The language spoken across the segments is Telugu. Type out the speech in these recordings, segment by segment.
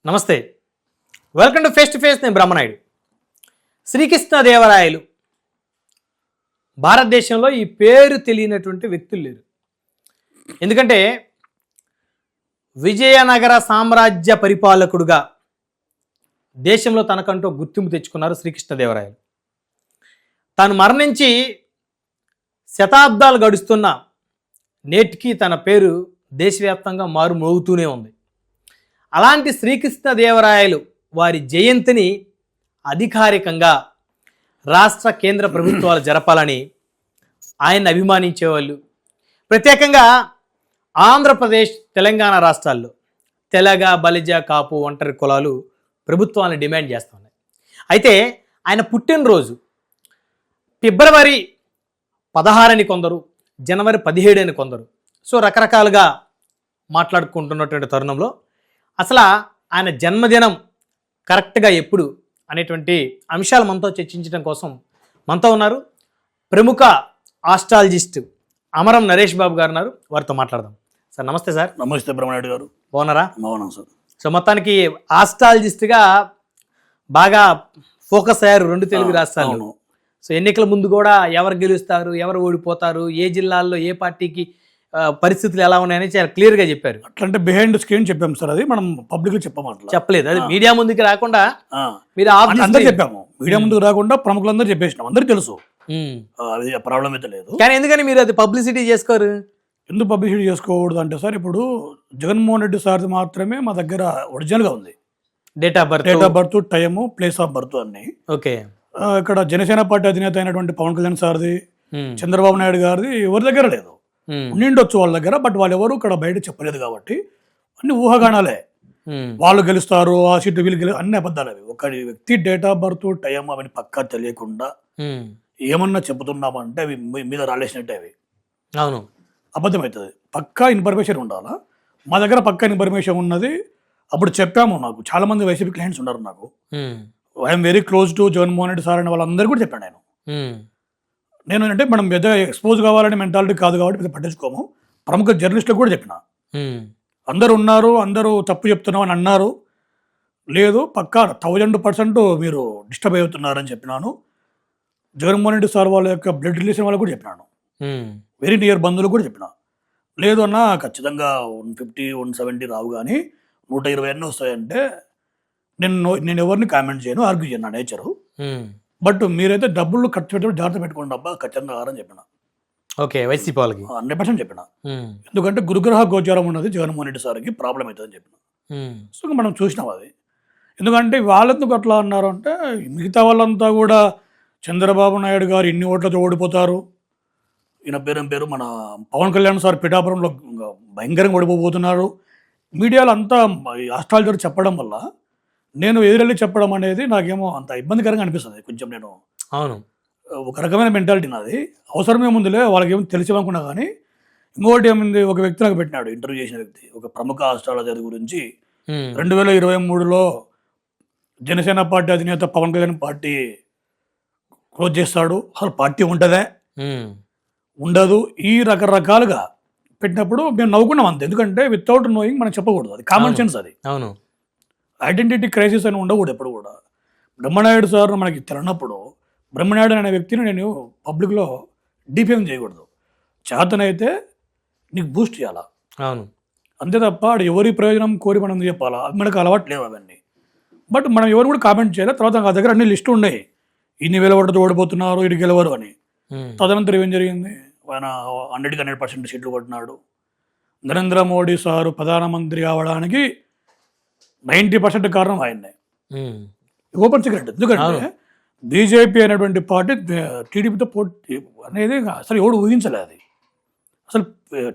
నమస్తే, welcome to face to face. నేను బ్రహ్మనాయుడు. శ్రీకృష్ణదేవరాయలు భారతదేశంలో ఈ పేరు తెలియనటువంటి వ్యక్తులు లేరు. ఎందుకంటే విజయనగర సామ్రాజ్య పరిపాలకుడుగా దేశంలో తనకంటూ గుర్తింపు తెచ్చుకున్నారు శ్రీకృష్ణదేవరాయలు. తాను మరణించి శతాబ్దాలు గడుస్తున్న నేటికి తన పేరు దేశవ్యాప్తంగా మారుమోగుతూనే ఉంది. అలాంటి శ్రీకృష్ణదేవరాయలు వారి జయంతిని అధికారికంగా రాష్ట్ర కేంద్ర ప్రభుత్వాలు జరపాలని ఆయన్ని అభిమానించేవాళ్ళు, ప్రత్యేకంగా ఆంధ్రప్రదేశ్ తెలంగాణ రాష్ట్రాల్లో తెలగ, బలిజ, కాపు, ఒంటరి కులాలు ప్రభుత్వాన్ని డిమాండ్ చేస్తున్నాయి. అయితే ఆయన పుట్టినరోజు ఫిబ్రవరి 16 అని కొందరు, జనవరి 17 అని కొందరు, సో రకరకాలుగా మాట్లాడుకుంటున్నటువంటి తరుణంలో అసలు ఆయన జన్మదినం కరెక్ట్గా ఎప్పుడు అనేటువంటి అంశాలు మనతో చర్చించడం కోసం మనతో ఉన్నారు ప్రముఖ ఆస్ట్రాలజిస్ట్ అమరం నరేష్ బాబు గారు ఉన్నారు. వారితో మాట్లాడదాం. సార్ నమస్తే. సార్ నమస్తే బ్రహ్మనాయుడు గారు. బాగున్నారా? బాగున్నాం సార్. సో మొత్తానికి ఆస్ట్రాలజిస్ట్గా బాగా ఫోకస్ అయ్యారు రెండు తెలుగు రాష్ట్రాల్లో. సో ఎన్నికల ముందు కూడా ఎవరు గెలుస్తారు, ఎవరు ఓడిపోతారు, ఏ జిల్లాల్లో ఏ పార్టీకి పరిస్థితులు ఎలా ఉన్నాయని చాలా క్లియర్గా చెప్పారు. అట్లంటే బిహైండ్ స్క్రీన్ చెప్పాం సార్, అది మనం పబ్లిక్లో చెప్పమాట చెప్పలేదు. అది మీడియా ముందుకు రాకుండా మీరు అందరూ చెప్పాము. మీడియా ముందుకు రాకుండా ప్రముఖులందరూ చెప్పేసినాం, అందరికీ తెలుసు, అది ప్రాబ్లం అయితే లేదు. కానీ ఎందుకని మీరు అది పబ్లిసిటీ చేసుకోరు? ఎందుకు పబ్లిసిటీ చేసుకోకూడదు అంటే సార్, ఇప్పుడు జగన్మోహన్ రెడ్డి సార్ది మాత్రమే మా దగ్గర ఒరిజినల్గా ఉంది. Date of birth, time, place of birth అన్ని. ఓకే. ఇక్కడ జనసేన పార్టీ అధినేత అయినటువంటి పవన్ కళ్యాణ్ సార్ది, చంద్రబాబు నాయుడు గారిది ఎవరి దగ్గర లేదు. ఉండిండొచ్చు వాళ్ళ దగ్గర, బట్ వాళ్ళు ఎవరు ఇక్కడ బయట చెప్పలేదు కాబట్టి అన్ని ఊహాగానాలే. వాళ్ళు గెలుస్తారు, ఆ సీట్లు వీళ్ళు అన్ని అబద్ధాలు అవి. ఒక వ్యక్తి డేట్ ఆఫ్ బర్త్, టైం అవన్నీ పక్కా తెలియకుండా ఏమన్నా చెబుతున్నామంటే అవి మీద రాలేసినట్టే, అవి అవును అబద్ధం అవుతుంది. పక్కా ఇన్ఫర్మేషన్ ఉండాలా. మా దగ్గర పక్కా ఇన్ఫర్మేషన్ ఉన్నది. అప్పుడు చెప్పాము, నాకు చాలా మంది వైసీపీ క్లయింట్స్ ఉన్నారు. నాకు I'm very close to Jaganmohan Reddy sir అని వాళ్ళందరూ కూడా చెప్పాను నేను అంటే మనం పెద్ద ఎక్స్పోజ్ కావాలనే మెంటాలిటీ కాదు కాబట్టి పెద్ద పట్టించుకోము. ప్రముఖ జర్నలిస్టులకు కూడా చెప్పిన, అందరూ ఉన్నారు, అందరూ తప్పు చెప్తున్నాం అని అన్నారు. లేదు, పక్కా 1000% మీరు డిస్టర్బ్ అవుతున్నారని చెప్పినాను. జగన్మోహన్ రెడ్డి సార్ వాళ్ళ యొక్క బ్లడ్ రిలేషన్ వాళ్ళకు కూడా చెప్పినాను, వెరీ నియర్ బంధువులకు కూడా చెప్పిన. లేదు అన్న ఖచ్చితంగా 150, 170 రావు, కానీ 120 అన్నీ వస్తాయంటే నేను ఎవరిని కామెంట్ చేయను, ఆర్గ్యూ చేయను, నా నేచరు. బట్ మీరైతే డబ్బులు ఖర్చు పెట్టడం జాగ్రత్త పెట్టుకోండి అబ్బా, ఖచ్చితంగా ఆరని చెప్పిన. ఓకే, వైసీపీ వాళ్ళకి 100% చెప్పిన. ఎందుకంటే గురుగ్రహ గోచారం ఉన్నది జగన్మోహన్ రెడ్డి సార్కి, ప్రాబ్లం అవుతుందని చెప్పిన. సో మనం చూసినాం అది. ఎందుకంటే వాళ్ళెందుకు అట్లా అన్నారు అంటే, మిగతా వాళ్ళంతా కూడా చంద్రబాబు నాయుడు గారు ఇన్ని ఓట్లతో ఓడిపోతారు, ఈయన పేరు మన పవన్ కళ్యాణ్ సార్ పిఠాపురంలో భయంకరంగా ఓడిపోబోతున్నారు, మీడియాలో అంతా ఆస్ట్రాలజర్ చెప్పడం వల్ల నేను ఎదురెళ్ళి చెప్పడం అనేది నాకేమో అంత ఇబ్బందికరంగా అనిపిస్తుంది కొంచెం. నేను అవును, ఒక రకమైన మెంటాలిటీ నాది. అవసరమే ముందులే వాళ్ళకి ఏమో తెలిసేమనుకున్నా, కానీ ఇంకోటి ఏముంది, ఒక వ్యక్తి నాకు పెట్టినాడు, ఇంటర్వ్యూ చేసిన వ్యక్తి, ఒక ప్రముఖ ఆస్ట్రాలజర్ గురించి. 2023లో జనసేన పార్టీ అధినేత పవన్ కళ్యాణ్ పార్టీ క్లోజ్ చేస్తాడు, అసలు పార్టీ ఉంటుందే ఉండదు, ఈ రకరకాలుగా పెట్టినప్పుడు మేము నవ్వుకున్నాం అంతే. ఎందుకంటే వితౌట్ నోయింగ్ మనం చెప్పకూడదు, అది కామన్ సెన్స్. అది అవును, ఐడెంటిటీ క్రైసిస్ అని ఉండకూడదు ఎప్పుడు కూడా. బ్రహ్మనాయుడు సార్ మనకి తెలియనప్పుడు బ్రహ్మనాయుడు అనే వ్యక్తిని నేను పబ్లిక్లో డిఫేమ్ చేయకూడదు. చేతనైతే నీకు బూస్ట్ చేయాలా, అవును, అంతే తప్ప ఆడు ఎవరి ప్రయోజనం కోరి మనం చెప్పాలా, మనకు అలవాటు లేవు అవన్నీ. బట్ మనం ఎవరు కూడా కామెంట్ చేయాలి. తర్వాత నా దగ్గర అన్ని లిస్టు ఉన్నాయి, ఇన్ని వేల ఓట్లతో ఓడిపోతున్నారు, ఇటు గెలవరు అని. తదనంతరం ఏం జరిగింది, ఆయన 100% సీట్లు కొట్టినాడు. నరేంద్ర మోడీ సారు ప్రధానమంత్రి కావడానికి 90% కారణం ఆయన్నే, ఓపెన్ సీక్రెట్. ఎందుకంటే బీజేపీ అనేటువంటి పార్టీ టీడీపీతో పోటీ అనేది అసలు ఎవడు ఊహించలే. అది అసలు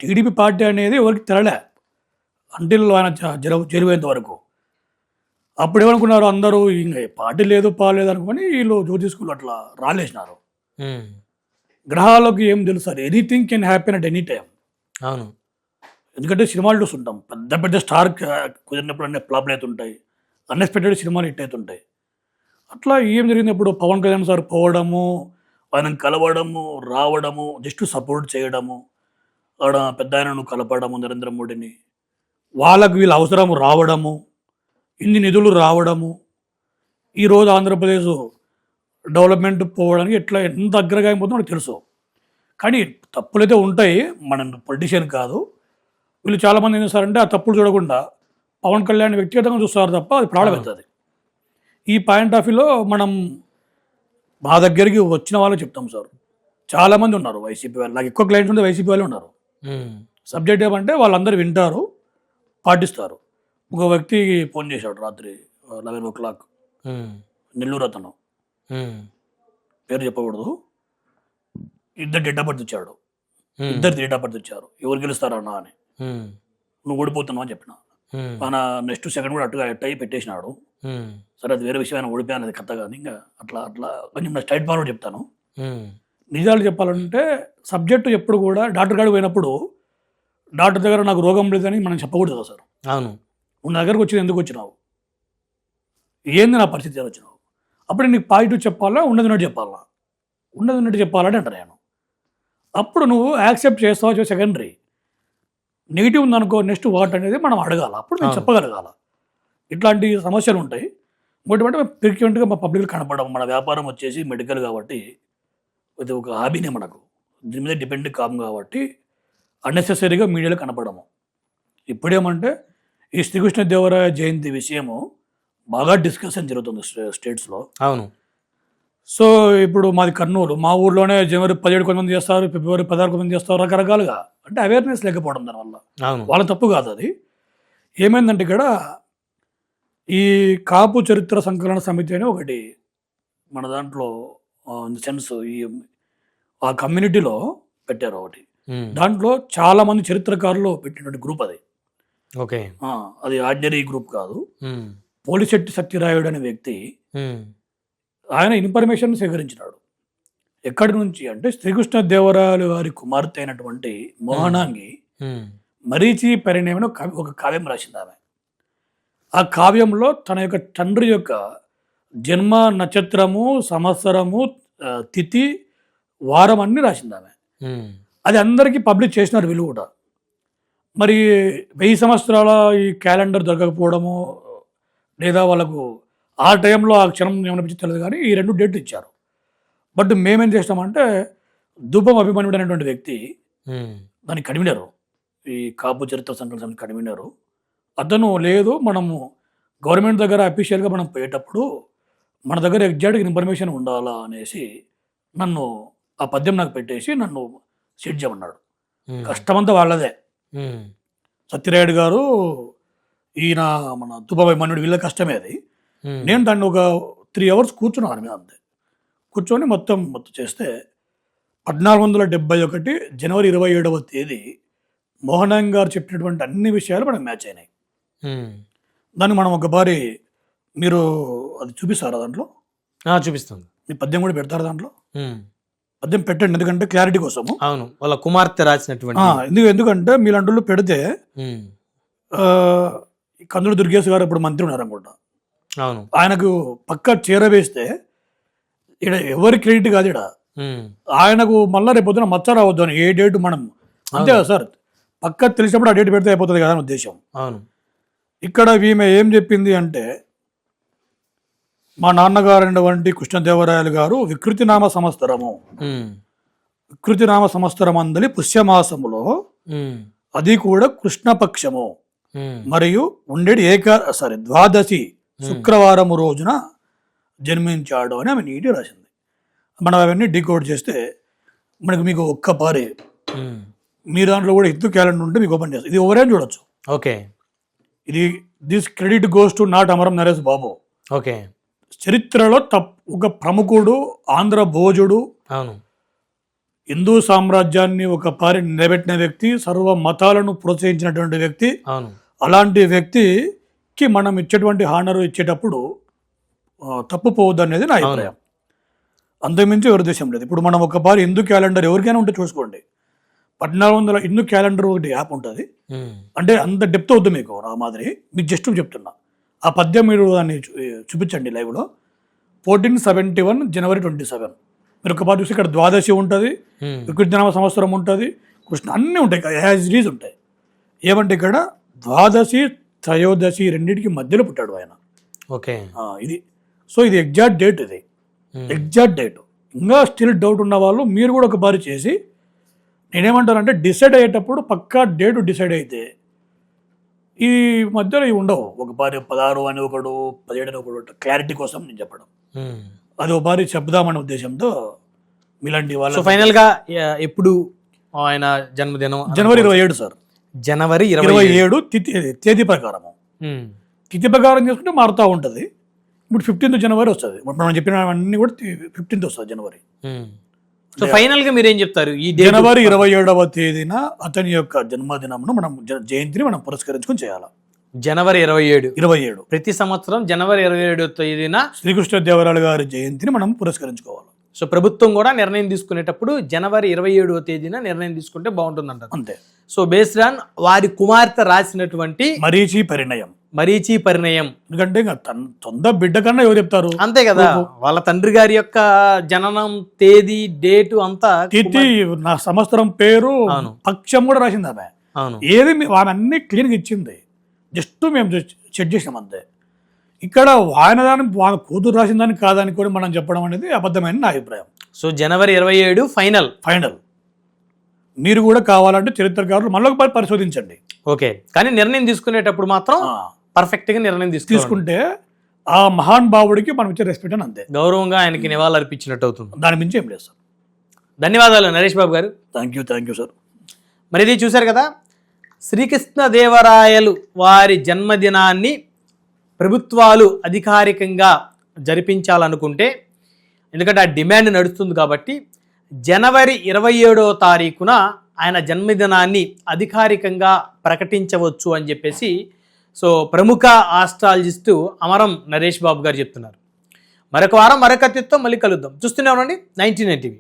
టీడీపీ పార్టీ అనేది ఎవరికి తెరలే అంటిల్ ఆయన జరిగేంత వరకు. అప్పుడు ఏమనుకున్నారు అందరూ, ఇంకా పార్టీ లేదు పాలేదు అనుకుని వీళ్ళు జ్యోతి స్కూల్ అట్లా రాలేసినారు. గ్రహాలకు ఏం తెలుసు, anything can happen at any time. అవును, ఎందుకంటే సినిమాలు చూస్తుంటాం, పెద్ద పెద్ద స్టార్ కుదిరినప్పుడు అన్నీ ఫ్లాప్లు అవుతుంటాయి, అన్ఎక్స్పెక్టెడ్ సినిమాలు హిట్ అవుతుంటాయి. అట్లా ఏం జరిగినప్పుడు పవన్ కళ్యాణ్ సార్ పోవడము, ఆయన కలవడము, రావడము, జస్ట్ సపోర్ట్ చేయడము, ఆడ పెద్ద ఆయనను కలపడము నరేంద్ర మోడీని, వాళ్ళకు వీళ్ళ అవసరం రావడము, ఇన్ని నిధులు రావడము, ఈరోజు ఆంధ్రప్రదేశ్ డెవలప్మెంట్ పోవడానికి ఎంత అగ్రగా అయిపోతుందో మనకు తెలుసు. కానీ తప్పులైతే ఉంటాయి, మనం పొలిటీషియన్ కాదు. వీళ్ళు చాలామంది ఏం చేస్తారంటే ఆ తప్పులు చూడకుండా పవన్ కళ్యాణ్ వ్యక్తిగతంగా చూస్తారు తప్ప అది ప్రాబ్లం అవుతుంది. ఈ పాయింట్ ఆఫ్ వ్యూలో మనం మా దగ్గరికి వచ్చిన వాళ్ళు చెప్తాం సార్. చాలామంది ఉన్నారు వైసీపీ వాళ్ళు, నాకు ఎక్కువ క్లయింట్స్ ఉంటే వైసీపీ వాళ్ళు ఉన్నారు. సబ్జెక్ట్ ఏమంటే వాళ్ళందరూ వింటారు, పాటిస్తారు. ఒక వ్యక్తి ఫోన్ చేశాడు రాత్రి 11 o'clock, నెల్లూరు అతను, పేరు చెప్పకూడదు. ఇద్దరు డేట్ ఆఫ్ బర్త్ ఇచ్చాడు, ఇద్దరు డేట్ ఆఫ్ బర్త్ ఇచ్చారు. ఎవరు గెలుస్తారన్నా అని. నువ్వు ఓడిపోతున్నావు అని చెప్పిన. మన నెక్స్ట్ సెకండ్ కూడా అట్టుగా అయ్యి పెట్టేసినాడు. సరే అది వేరే విషయం, ఆయన ఓడిపోయాను, అది కథ. కానీ ఇంకా అట్లా కొంచెం నా స్ట్రైట్ ఫార్వర్డ్ చెప్తాను. నిజాలు చెప్పాలంటే సబ్జెక్టు ఎప్పుడు కూడా డాక్టర్ కాడికి పోయినప్పుడు డాక్టర్ దగ్గర నాకు రోగం లేదని మనం చెప్పకూడదు కదా సార్. అవును. నువ్వు నా దగ్గరకు వచ్చింది ఎందుకు వచ్చినావు, ఏంది నా పరిస్థితి వచ్చినావు, అప్పుడు నీకు పాజిటివ్ చెప్పాలా, ఉన్నది చెప్పాలా, ఉన్నది చెప్పాలని అంటాను నేను. అప్పుడు నువ్వు యాక్సెప్ట్ చేస్తావు, సెకండరీ. నెగిటివ్ ఉందనుకో, నెక్స్ట్ వాట్ అనేది మనం అడగాల, అప్పుడు నేను చెప్పగలగాల. ఇట్లాంటి సమస్యలు ఉంటాయి. ఇంకోటి అంటే ఫ్రీక్వెంట్గా మా పబ్లిక్ కనపడడం, మన వ్యాపారం వచ్చేసి మెడికల్ కాబట్టి ఇది ఒక హాబీనే మనకు, దీని మీద డిపెండ్ కాము కాబట్టి అన్నెసెసరీగా మీడియాలో కనపడము. ఇప్పుడేమంటే ఈ శ్రీకృష్ణదేవరాయ జయంతి విషయము బాగా డిస్కషన్ జరుగుతుంది స్టేట్స్లో. అవును. సో ఇప్పుడు మాది కర్నూలు, మా ఊర్లోనే జనవరి 17 కొంతమంది చేస్తారు, ఫిబ్రవరి 16 కొంతమంది చేస్తారు, రకరకాలుగా. అంటే అవేర్నెస్ లేకపోవడం దానివల్ల. వాళ్ళ తప్పు కాదు అది. ఏమైందంటే ఇక్కడ ఈ కాపు చరిత్ర సంకలన సమితి అని ఒకటి మన దాంట్లో ఇన్ ద సెన్స్ ఆ కమ్యూనిటీలో పెట్టారు ఒకటి. దాంట్లో చాలా మంది చరిత్రకారులు పెట్టినటువంటి గ్రూప్ అది. ఓకే. అది ఆర్డినరీ గ్రూప్ కాదు. పోలిశెట్టి సత్యరాయుడు అనే వ్యక్తి ఆయన ఇన్ఫర్మేషన్ సేకరించినాడు. ఎక్కడి నుంచి అంటే శ్రీకృష్ణదేవరాయలు వారి కుమార్తె అయినటువంటి మోహనాంగి మరీచి పరిణయం ఒక కావ్యం రాసింది ఆమె. ఆ కావ్యంలో తన యొక్క తండ్రి యొక్క జన్మ నక్షత్రము, సంవత్సరము, తిథి, వారం అన్ని రాసింది ఆమె. అది అందరికీ పబ్లిష్ చేసినారు వీళ్ళు కూడా. మరి 1000 సంవత్సరాల ఈ క్యాలెండర్ దొరకకపోవడము, లేదా వాళ్ళకు ఆ టైంలో ఆ క్షణం ఏమనిపించి తెలియదు, కానీ ఈ 2 డేట్లు ఇచ్చారు. బట్ మేమేం చేస్తామంటే దుబ్బం అభిమన్యుడు అనేటువంటి వ్యక్తి దానికి కన్వీనరు, ఈ కాపు చరిత్ర సంకలన సమితి కన్వీనరు. అతను లేదు, మనము గవర్నమెంట్ దగ్గర అఫీషియల్గా మనం పోయేటప్పుడు మన దగ్గర ఎగ్జాక్ట్గా ఇన్ఫర్మేషన్ ఉండాలా అనేసి నన్ను ఆ పద్యం నాకు పెట్టేసి నన్ను సీట్ చేయమన్నాడు. కష్టమంతా వాళ్ళదే. సత్యరాయుడు గారు, ఈయన మన దుబ్బం అభిమన్యుడు, వీళ్ళ కష్టమే అది. నేను దాన్ని ఒక 3 hours కూర్చున్నాను మీద, అంతే. కూర్చొని మొత్తం చేస్తే 1471 జనవరి 27వ తేదీ మోహనాంగ్ గారు చెప్పినటువంటి అన్ని విషయాలు మనకు మ్యాచ్ అయినాయి. దాన్ని మనం ఒకసారి మీరు అది చూపిస్తారా దాంట్లో? చూపిస్తాను. మీ పద్యం కూడా పెడతారు దాంట్లో? పద్యం పెట్టండి, ఎందుకంటే క్లారిటీ కోసము. అవును, వాళ్ళ కుమార్తె రాసినటువంటి. ఎందుకంటే మీలాంటి పెడితే కందులు దుర్గేశ్ గారు ఇప్పుడు మంత్రి ఉన్నారు అనుకుంటా. అవును. ఆయనకు పక్క చేరవేస్తే ఇక్కడ ఎవరి క్రెడిట్ కాదు, ఇక్కడ ఆయనకు మళ్ళీ రేపు పొద్దున మచ్చ రావద్దు అని ఏ డేట్ మనం, అంతే కదా సార్, పక్క తెలిసినప్పుడు ఆ డేట్ పెడితే అయిపోతుంది కదా అని ఉద్దేశం. అవును. ఇక్కడ ఈమె ఏం చెప్పింది అంటే, మా నాన్నగారు అయినటువంటి కృష్ణదేవరాయలు గారు వికృతినామ సంవత్సరం అందలి పుష్యమాసములో, అది కూడా కృష్ణపక్షము మరియు ఉండేది ద్వాదశి శుక్రవారం రోజున జన్మించాడు అని ఆమె నీటి రాసింది. మనం అవన్నీ డీకోడ్ చేస్తే మీకు ఒక్కపారి మీ దాంట్లో కూడా హిందూ క్యాలెండర్ ఉంటే మీకు ఓపెన్ చేస్తుంది. ఇది ఎవరైనా చూడొచ్చు. ఓకే. ఇది దిస్ క్రెడిట్ గోస్ టు నాట్ అమరం నరేష్ బాబు. ఓకే. చరిత్రలో ఒక ప్రముఖుడు, ఆంధ్ర భోజుడు, అవును, హిందూ సామ్రాజ్యాన్ని ఒక పారి నిలబెట్టిన వ్యక్తి, సర్వ మతాలను ప్రోత్సహించినటువంటి వ్యక్తి. అవును. అలాంటి వ్యక్తికి మనం ఇచ్చేటువంటి హానరు ఇచ్చేటప్పుడు తప్పుపోవద్దు అనేది నా అభిప్రాయం. అంతకుమించి ఎవరి దేశం లేదు. ఇప్పుడు మనం ఒకసారి హిందూ క్యాలెండర్ ఎవరికైనా ఉంటే చూసుకోండి, 1400 హిందూ క్యాలెండర్ ఒకటి యాప్ ఉంటుంది. అంటే అంత డెప్త్ అవుతుంది మీకు. ఆ మాదిరి మీకు జస్ట్ చెప్తున్నా, ఆ పద్యం మీరు దాన్ని చూపించండి లైవ్లో. 1471 జనవరి 27 మీరు ఒకసారి చూసి ఇక్కడ ద్వాదశి ఉంటుంది, వికృతినామ సంవత్సరం ఉంటుంది, కృష్ణ అన్నీ ఉంటాయి, యాజ్ ఇట్ ఈజ్ ఉంటాయి. ఏమంటే ఇక్కడ ద్వాదశి త్రయోదశి రెండింటికి మధ్యలో పుట్టాడు ఆయన. ఓకే. ఇది సో ఇది ఎగ్జాక్ట్ డేట్, ఇది ఎగ్జాక్ట్ డేట్. ఇంకా స్టిల్ డౌట్ ఉన్న వాళ్ళు మీరు కూడా ఒక బారి చేసి, నేనేమంటానంటే డిసైడ్ అయ్యేటప్పుడు పక్కా డేట్ డిసైడ్ అయితే ఈ మధ్యలో ఇవి ఉండవు. ఒక బారి 16 అని ఒకడు, 17 అని ఒకడు, క్లారిటీ కోసం నేను చెప్పడం, అది ఒక బారి చెప్దామనే ఉద్దేశంతో మీలాంటి సో వాళ్ళు. ఫైనల్ గా ఎప్పుడు ఆయన జన్మదినం? జనవరి 27 సార్. జనవరి 27 తేదీ ప్రకారము. తిథి ప్రకారం చేసుకుంటే మారుతూ ఉంటుంది. ఇప్పుడు 15th జనవరి వస్తుంది. ఇప్పుడు మనం చెప్పినవన్నీ కూడా 15th వస్తుంది జనవరి. సో ఫైనల్ గా మీరు ఏం చెప్తారు? ఈ జనవరి 27వ తేదీన అతని యొక్క జన్మదినమును మనం జయంతిని మనం పురస్కరించుకొని చేయాలి. జనవరి 27 27 ప్రతి సంవత్సరం జనవరి 27వ తేదీన శ్రీకృష్ణదేవరాయలు గారి జయంతిని మనం పురస్కరించుకోవాలి. సో ప్రభుత్వం కూడా నిర్ణయం తీసుకునేటప్పుడు జనవరి 27వ తేదీన నిర్ణయం తీసుకుంటే బాగుంటుంది అంటారు. అంతే. సో బేస్డ్ ఆన్ వారి కుమార్తె రాసినటువంటి మరీచి పరిణయం. ఎందుకంటే ఇంకా సొంత బిడ్డ కన్నా ఎవరు చెప్తారు? అంతే కదా, వాళ్ళ తండ్రి గారి యొక్క జననం తేదీ డేటు అంతా తిథి, నా సంవత్సరం పేరు, పక్షం కూడా రాసింది ఆమె. ఏది ఆమె అన్ని క్లీన్గా ఇచ్చింది. జస్ట్ మేము చెక్ చేసాం అంతే. ఇక్కడ ఆయన కూతురు రాసిన దాన్ని కాదని కూడా మనం చెప్పడం అనేది అబద్ధమైన నా అభిప్రాయం. సో జనవరి 27 ఫైనల్. మీరు కూడా కావాలంటే చరిత్రకారులు మళ్ళీ ఒకసారి పరిశోధించండి. ఓకే, కానీ నిర్ణయం తీసుకునేటప్పుడు మాత్రం పర్ఫెక్ట్ గా నిర్ణయం తీసుకుంటే ఆ మహాన్ భావుడికి మనం ఇచ్చే రెస్పెక్ట్ అని అంతే, గౌరవంగా ఆయనకి నివాళులు అర్పించినట్టు అవుతుంది. దాని మించి ఏం లేదు సార్. ధన్యవాదాలు నరేష్ బాబు గారు. Thank you sir. మరి ఇది చూశారు కదా, శ్రీకృష్ణదేవరాయలు వారి జన్మదినాన్ని ప్రభుత్వాలు అధికారికంగా జరిపించాలనుకుంటే, ఎందుకంటే ఆ డిమాండ్ నడుస్తుంది కాబట్టి, జనవరి 27వ తారీఖున ఆయన జన్మదినాన్ని అధికారికంగా ప్రకటించవచ్చు అని చెప్పేసి సో ప్రముఖ ఆస్ట్రాలజిస్టు అమరం నరేష్ బాబు గారు చెప్తున్నారు. మరొక వారం మరొక అతిథితో మళ్ళీ కలుద్దాం. చూస్తూనే ఉండండి 99 టీవీ.